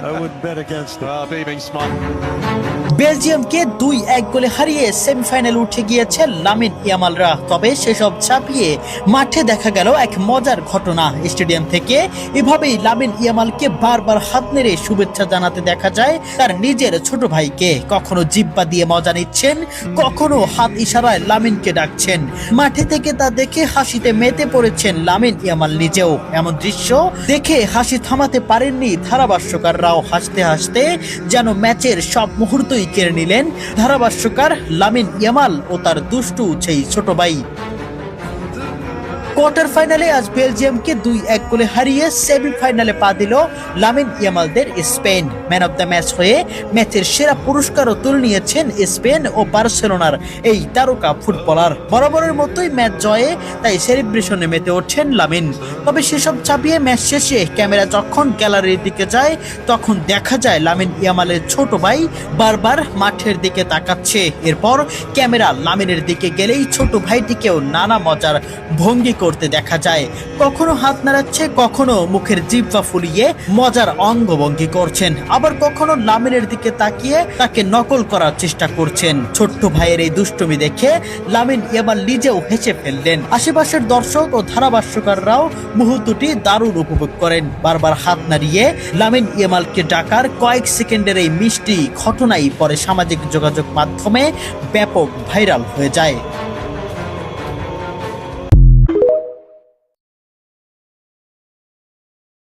I wouldn't bet against it. Beaming smile. বেলজিয়ামকে 2-1 গোলে হারিয়ে semifinal উঠে গিয়েছে লামিন ইয়ামালরা। তবে সেসব ছাপিয়ে মাঠে দেখা গেল এক মজার ঘটনা। স্টেডিয়াম থেকে এভাবেই লামিন ইয়ামালকে বারবার হাত নেড়ে শুভেচ্ছা জানাতে দেখা যায় তার নিজের ছোট ভাইকে। কখনো জিহ্বা দিয়ে মজা নিচ্ছেন, কখনো হাত ইশারায় লামিনকে ডাকছেন। মাঠে থেকে তা দেখে হাসিতে মেতে পড়েছেন লামিন ইয়ামাল নিজেও। এমন দৃশ্য দেখে হাসি থামাতে পারেননি ধারাভাষ্যকাররাও। হাসতে হাসতে যেন ম্যাচের সব মুহূর্তই কেড়ে নিলেন ধারাভাষ্যকার লামিন ইয়ামাল ও তার দুষ্টু সেই ছোট ভাই। কোয়ার্টার ফাইনালে আজ বেলজিয়ামকে 2-1 গোলে হারিয়ে সেমিফাইনালে পা দিল লামিন ইয়ামালদের Spain. Man of the match হয়ে ম্যাচের সেরা পুরস্কারও তুলে নিয়েছেন স্পেন ও বার্সেলোনার এই তারকা ফুটবলার। বরাবরের মতোই ম্যাচ জয়ে তাই সেলিব্রেশনে মেতে ওঠেন লামিন। তবে সেসব চাপিয়ে ম্যাচ শেষে ক্যামেরা যখন গ্যালারির দিকে যায় তখন দেখা যায় লামিন ইয়ামালের ছোট ভাই বারবার মাঠের দিকে তাকাচ্ছে। এরপর ক্যামেরা লামিনের দিকে গেলেই ছোট ভাইটিকেও নানা মজার ভঙ্গি করতে দেখা যায়। কখনো হাত নাড়াচ্ছে, কখনো মুখের জিহ্বা ফুলিয়ে মজার অঙ্গভঙ্গি করছেন, আবার কখনো লামিনের দিকে তাকিয়ে তাকে নকল করার চেষ্টা করছেন। ছোট্ট ভাইয়ের এই দুষ্টুমি দেখে লামিন ইয়ামাল নিজেও হেসে ফেললেন। আশেপাশের দর্শক ও ধারাভাষ্যকাররাও মুহূর্তটি দারুণ উপভোগ করেন। বারবার হাত নাড়িয়ে লামিন ইয়ামালকে ডাকার কয়েক সেকেন্ডের এই মিষ্টি ঘটনাই পরে সামাজিক যোগাযোগ মাধ্যমে ব্যাপক ভাইরাল হয়ে যায়।